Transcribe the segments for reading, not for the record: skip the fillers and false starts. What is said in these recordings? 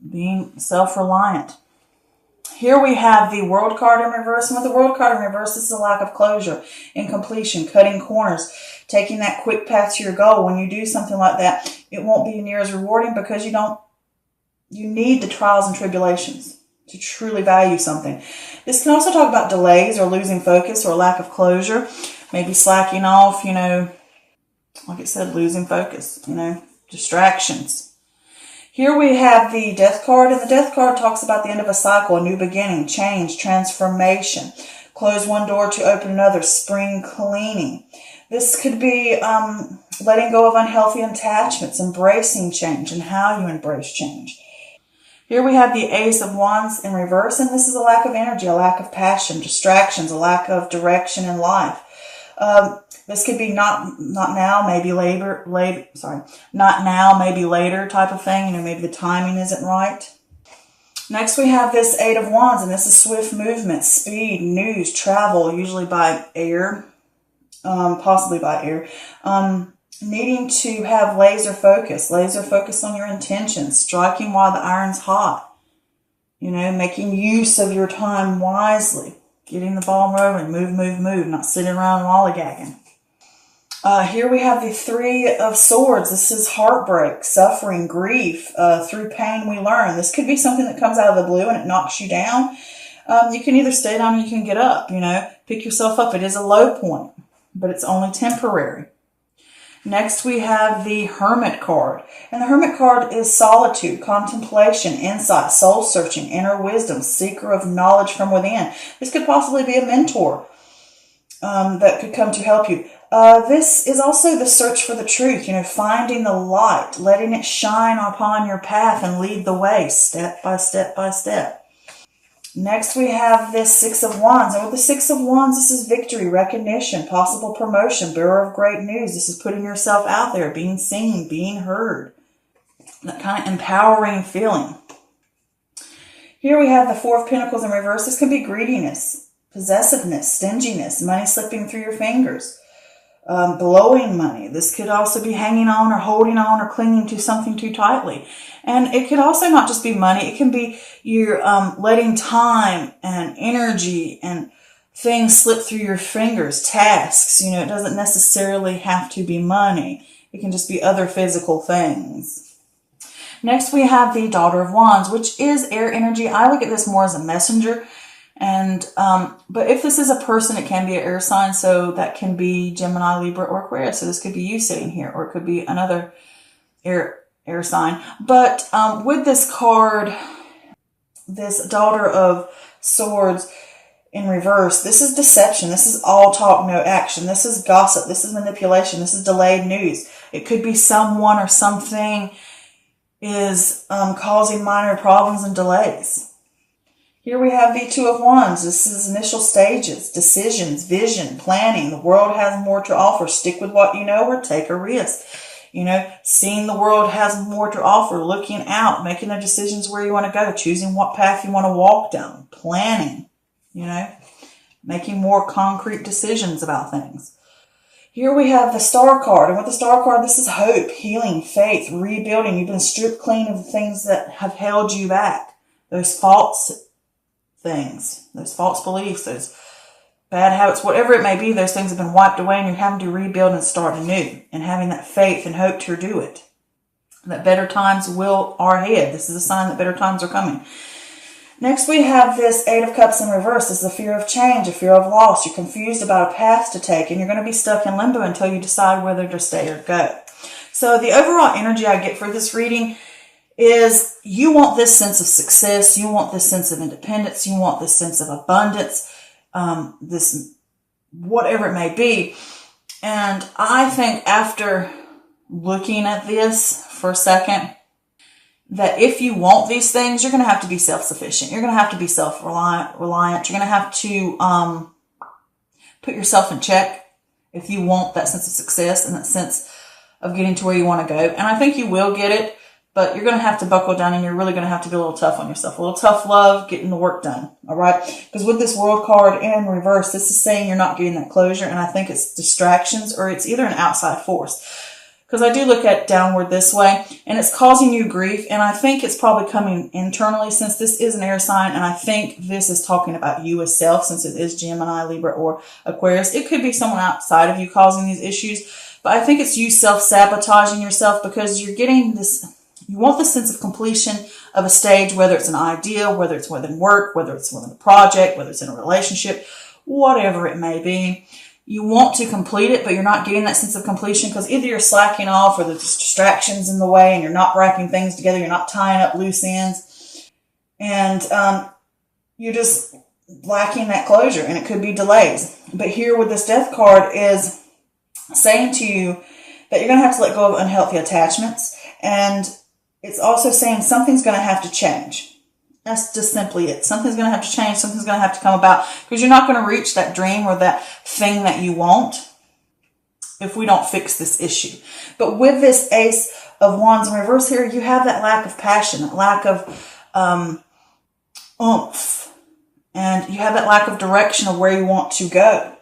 being self-reliant. Here we have the World card in reverse. And with the World card in reverse, this is a lack of closure, incompletion, cutting corners, taking that quick path to your goal. When you do something like that, it won't be near as rewarding because you need the trials and tribulations to truly value something. This can also talk about delays or losing focus or lack of closure, maybe slacking off, like it said, losing focus, distractions. Here we have the Death card, and the Death card talks about the end of a cycle, a new beginning, change, transformation, close one door to open another, spring cleaning. This could be letting go of unhealthy attachments, embracing change, and how you embrace change. Here we have the Ace of Wands in reverse, and this is a lack of energy, a lack of passion, distractions, a lack of direction in life. This could be not now, maybe later, not now, maybe later type of thing. Maybe the timing isn't right. Next we have this Eight of Wands, and this is swift movement, speed, news, travel, usually by air, possibly by air. Needing to have laser focus on your intentions, striking while the iron's hot. Making use of your time wisely, getting the ball rolling, move, not sitting around lollygagging. Here we have the Three of Swords. This is heartbreak, suffering, grief. Through pain we learn. This could be something that comes out of the blue and it knocks you down. You can either stay down or you can get up, pick yourself up. It is a low point, but it's only temporary. Next we have the Hermit card. And the Hermit card is solitude, contemplation, insight, soul searching, inner wisdom, seeker of knowledge from within. This could possibly be a mentor that could come to help you. This is also the search for the truth, finding the light, letting it shine upon your path and lead the way step by step by step. Next we have this Six of Wands, and with the Six of Wands, this is victory, recognition, possible promotion, bearer of great news. This is putting yourself out there, being seen, being heard. That kind of empowering feeling. Here we have the Four of Pentacles in reverse. This can be greediness, possessiveness, stinginess, money slipping through your fingers. Blowing money. This could also be hanging on or holding on or clinging to something too tightly. And it could also not just be money. It can be you're letting time and energy and things slip through your fingers, tasks. It doesn't necessarily have to be money. It can just be other physical things. Next we have the Daughter of Wands, which is air energy. I look at this more as a messenger. And, but if this is a person, it can be an air sign. So that can be Gemini, Libra, or Aquarius. So this could be you sitting here, or it could be another air sign. But, with this card, this Daughter of Swords in reverse, this is deception. This is all talk, no action. This is gossip. This is manipulation. This is delayed news. It could be someone or something is, causing minor problems and delays. Here we have the Two of Wands. This is initial stages, decisions, vision, planning. The world has more to offer. Stick with what you know or take a risk. Seeing the world has more to offer, looking out, making the decisions where you want to go, choosing what path you want to walk down, planning, making more concrete decisions about things. Here we have the Star card. And with the Star card, this is hope, healing, faith, rebuilding. You've been stripped clean of the things that have held you back. Those false things, those false beliefs, those bad habits, whatever it may be, those things have been wiped away and you're having to rebuild and start anew and having that faith and hope to do it. That better times are ahead. This is a sign that better times are coming. Next we have this Eight of Cups in reverse. This is the fear of change, a fear of loss. You're confused about a path to take and you're going to be stuck in limbo until you decide whether to stay or go. So the overall energy I get for this reading is you want this sense of success, you want this sense of independence, you want this sense of abundance, this whatever it may be. And I think after looking at this for a second, that if you want these things, you're going to have to be self-sufficient. You're going to have to be self-reliant. You're going to have to put yourself in check if you want that sense of success and that sense of getting to where you want to go. And I think you will get it. But you're going to have to buckle down and you're really going to have to be a little tough on yourself. A little tough love, getting the work done. All right. Because with this World card in reverse, this is saying you're not getting that closure. And I think it's distractions or it's either an outside force. because I do look at downward this way, and it's causing you grief. And I think it's probably coming internally, since this is an air sign. And I think this is talking about you as self, since it is Gemini, Libra, or Aquarius. It could be someone outside of you causing these issues, but I think it's you self-sabotaging yourself, because you're getting this, you want the sense of completion of a stage, whether it's an idea, whether it's within work, whether it's within a project, whether it's in a relationship, whatever it may be. You want to complete it, but you're not getting that sense of completion, because either you're slacking off, or there's distractions in the way, and you're not wrapping things together. You're not tying up loose ends, and you're just lacking that closure, and it could be delays. But here with this death card is saying to you that you're going to have to let go of unhealthy attachments, and it's also saying something's going to have to change. That's just simply it. Something's going to have to change. Something's going to have to come about, because you're not going to reach that dream or that thing that you want if we don't fix this issue. But with this Ace of Wands in reverse here, you have that lack of passion, that lack of oomph, and you have that lack of direction of where you want to go.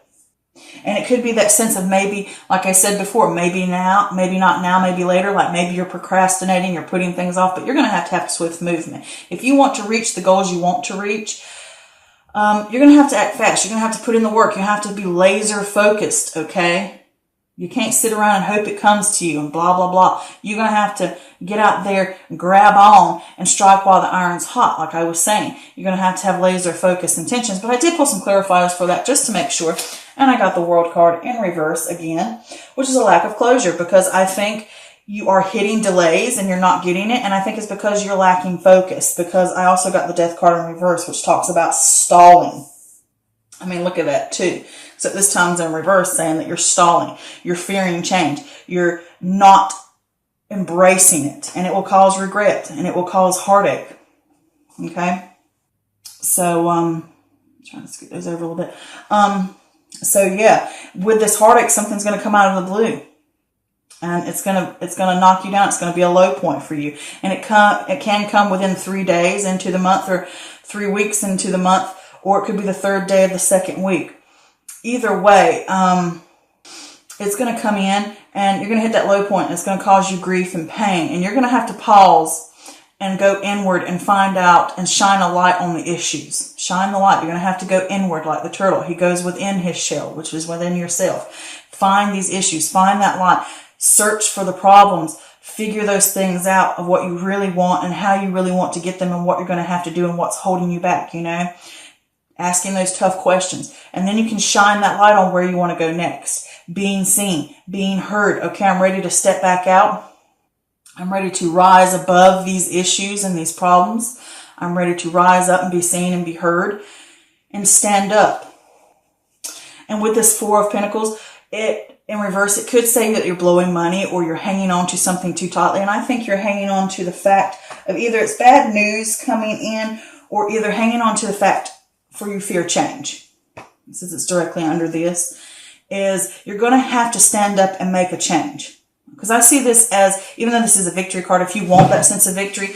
And it could be that sense of maybe, like I said before, maybe now, maybe not now, maybe later. Like maybe you're procrastinating, you're putting things off, but you're going to have swift movement. If you want to reach the goals you want to reach, you're going to have to act fast. You're going to have to put in the work. You have to be laser focused, okay? You can't sit around and hope it comes to you and blah, blah, blah. You're going to have to get out there, grab on, and strike while the iron's hot, like I was saying. You're going to have laser focused intentions. But I did pull some clarifiers for that just to make sure. And I got the World card in reverse again, which is a lack of closure, because I think you are hitting delays and you're not getting it. And I think it's because you're lacking focus, because I also got the Death card in reverse, which talks about stalling. I mean, look at that too. So this time's in reverse, saying that you're stalling, you're fearing change, you're not embracing it, and it will cause regret and it will cause heartache. Okay. So, trying to scoot those over a little bit. So yeah, with this heartache, something's going to come out of the blue, and it's going to knock you down. It's going to be a low point for you. And it can come within 3 days into the month, or 3 weeks into the month, or it could be the 3rd day of the 2nd week. Either way, it's going to come in and you're going to hit that low point, and it's going to cause you grief and pain. And you're going to have to pause and go inward and find out and shine a light on the issues. Shine the light. You're going to have to go inward like the turtle. He goes within his shell, which is within yourself. Find these issues. Find that light. Search for the problems. Figure those things out of what you really want and how you really want to get them, and what you're going to have to do and what's holding you back, you know. Asking those tough questions. And then you can shine that light on where you want to go next. Being seen, being heard. Okay, I'm ready to step back out. I'm ready to rise above these issues and these problems. I'm ready to rise up and be seen and be heard and stand up. And with this 4 of Pentacles, in reverse, it could say that you're blowing money, or you're hanging on to something too tightly. And I think you're hanging on to the fact of either it's bad news coming in, or either hanging on to the fact for you fear change. Since it's directly under this, is you're going to have to stand up and make a change. Because I see this as, even though this is a victory card, if you want that sense of victory,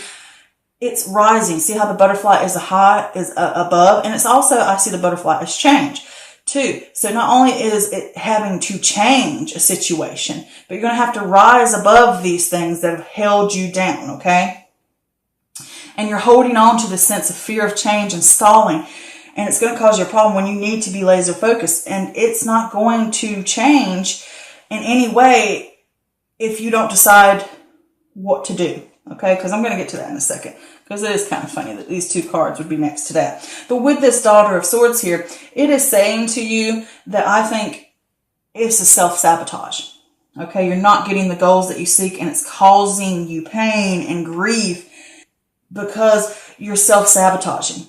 it's rising. See how the butterfly is above, and it's also, I see the butterfly as change too. So not only is it having to change a situation, but you're going to have to rise above these things that have held you down, okay? And you're holding on to the sense of fear of change and stalling, and it's going to cause you a problem when you need to be laser focused. And it's not going to change in any way if you don't decide what to do, okay? Because I'm going to get to that in a second, because it is kind of funny that these 2 cards would be next to that. But with this Daughter of Swords here, it is saying to you that I think it's a self-sabotage, okay? You're not getting the goals that you seek, and it's causing you pain and grief because you're self-sabotaging.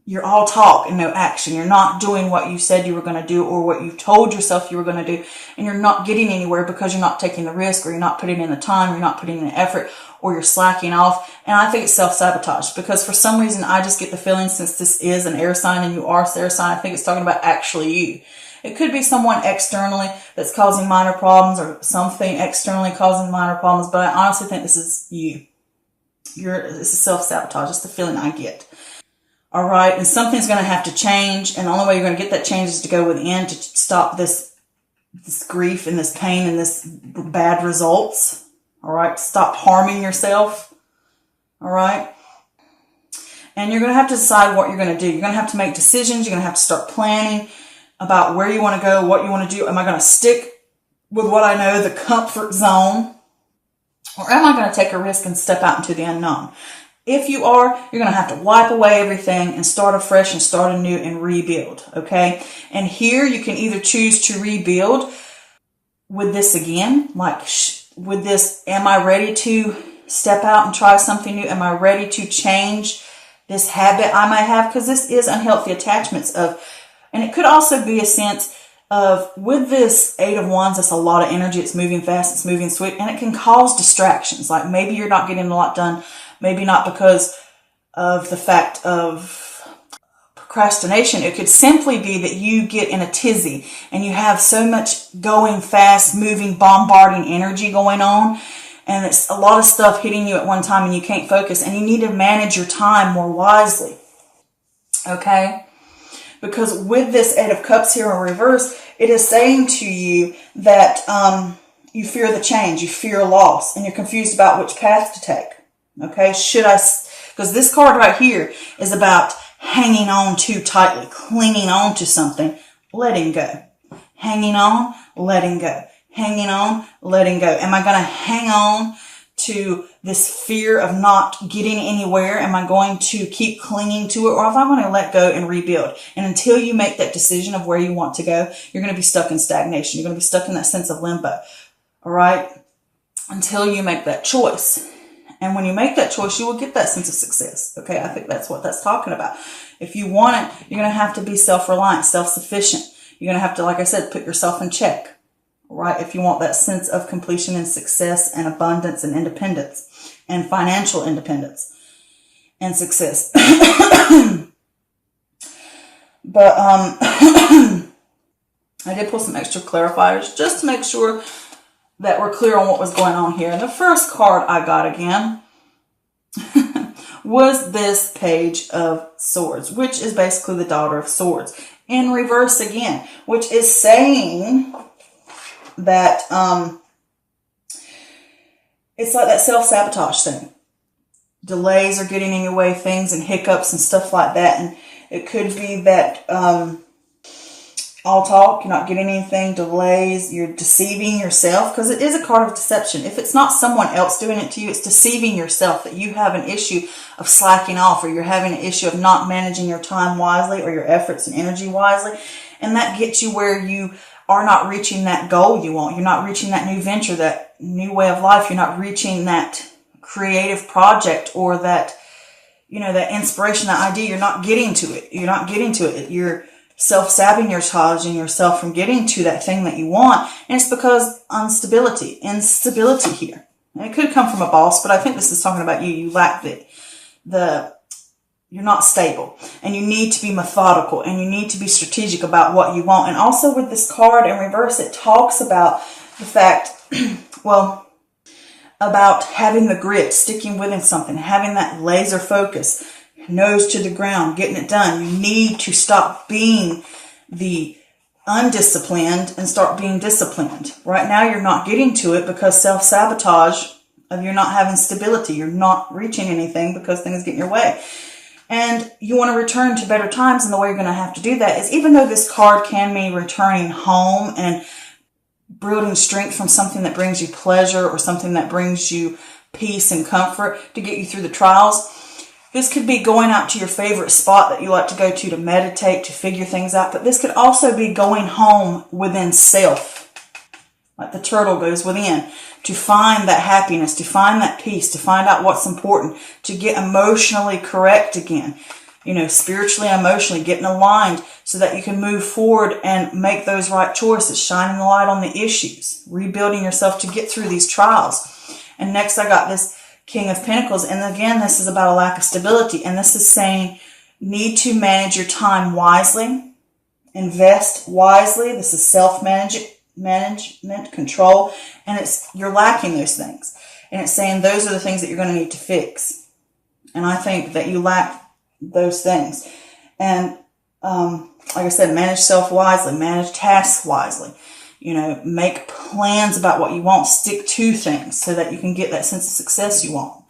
You're all talk and no action. You're not doing what you said you were going to do, or what you told yourself you were going to do. And you're not getting anywhere because you're not taking the risk, or you're not putting in the time, you're not putting in the effort, or you're slacking off. And I think it's self-sabotage, because for some reason I just get the feeling, since this is an air sign and you are air sign, I think it's talking about actually you. It could be someone externally that's causing minor problems, or something externally causing minor problems. But I honestly think this is you. This is self-sabotage. It's the feeling I get. All right, and something's going to have to change, and the only way you're going to get that change is to go within to stop this this grief and this pain and this bad results. All right. Stop harming yourself. All right. And you're going to have to decide what you're going to do. You're going to have to make decisions. You're going to have to start planning about where you want to go, what you want to do. Am I going to stick with what I know, the comfort zone? Or am I going to take a risk and step out into the unknown? If you are, you're going to have to wipe away everything and start afresh and start anew and rebuild, okay? And here you can either choose to rebuild with this again, like with this, am I ready to step out and try something new? Am I ready to change this habit I might have? Because this is unhealthy attachments of, and it could also be a sense of, with this 8 of Wands, it's a lot of energy. It's moving fast. It's moving swift, and it can cause distractions. Like maybe you're not getting a lot done. Maybe not because of the fact of procrastination. It could simply be that you get in a tizzy and you have so much going fast, moving, bombarding energy going on. And it's a lot of stuff hitting you at one time and you can't focus. And you need to manage your time more wisely. Okay? Because with this 8 of Cups here in reverse, it is saying to you that you fear the change. You fear loss. And you're confused about which path to take. Okay, because this card right here is about hanging on too tightly, clinging on to something, letting go. Hanging on, letting go. Hanging on, letting go. Am I going to hang on to this fear of not getting anywhere? Am I going to keep clinging to it? Or if I'm going to let go and rebuild? And until you make that decision of where you want to go, you're going to be stuck in stagnation. You're going to be stuck in that sense of limbo. All right? Until you make that choice. And when you make that choice, you will get that sense of success. Okay, I think that's what that's talking about. If you want it, you're going to have to be self-reliant, self-sufficient. You're going to have to, like I said, put yourself in check. Right? If you want that sense of completion and success and abundance and independence and financial independence and success. But I did pull some extra clarifiers just to make sure that we're clear on what was going on here. And the first card I got again was this Page of Swords, which is basically the Daughter of Swords in reverse again, which is saying that it's like that self-sabotage thing. Delays are getting in your way, things and hiccups and stuff like that. And it could be that all talk, you're not getting anything, delays, you're deceiving yourself, because it is a card of deception. If it's not someone else doing it to you, it's deceiving yourself, that you have an issue of slacking off, or you're having an issue of not managing your time wisely or your efforts and energy wisely. And that gets you where you are not reaching that goal you want. You're not reaching that new venture, that new way of life. You're not reaching that creative project or that, that inspiration, that idea. You're not getting to it. You're not getting to it. You're self-sabotaging yourself from getting to that thing that you want. And it's because instability here. And it could come from a boss, but I think this is talking about you. You lack you're not stable, and you need to be methodical, and you need to be strategic about what you want. And also with this card in reverse, it talks about the fact, about having the grit, sticking within something, having that laser focus, nose to the ground, getting it done. You need to stop being the undisciplined and start being disciplined. Right now, you're not getting to it because self-sabotage of you're not having stability. You're not reaching anything because things get in your way. And you want to return to better times, and the way you're going to have to do that is, even though this card can mean returning home and building strength from something that brings you pleasure or something that brings you peace and comfort to get you through the trials, this could be going out to your favorite spot that you like to go to meditate, to figure things out. But this could also be going home within self, like the turtle goes within, to find that happiness, to find that peace, to find out what's important, to get emotionally correct again, spiritually and emotionally, getting aligned so that you can move forward and make those right choices, shining the light on the issues, rebuilding yourself to get through these trials. And next I got this King of Pentacles. And again, this is about a lack of stability. And this is saying, need to manage your time wisely, invest wisely. This is self-management, control, and you're lacking those things. And it's saying those are the things that you're going to need to fix. And I think that you lack those things. And like I said, manage self wisely, manage tasks wisely. You know, make plans about what you want. Stick to things so that you can get that sense of success you want.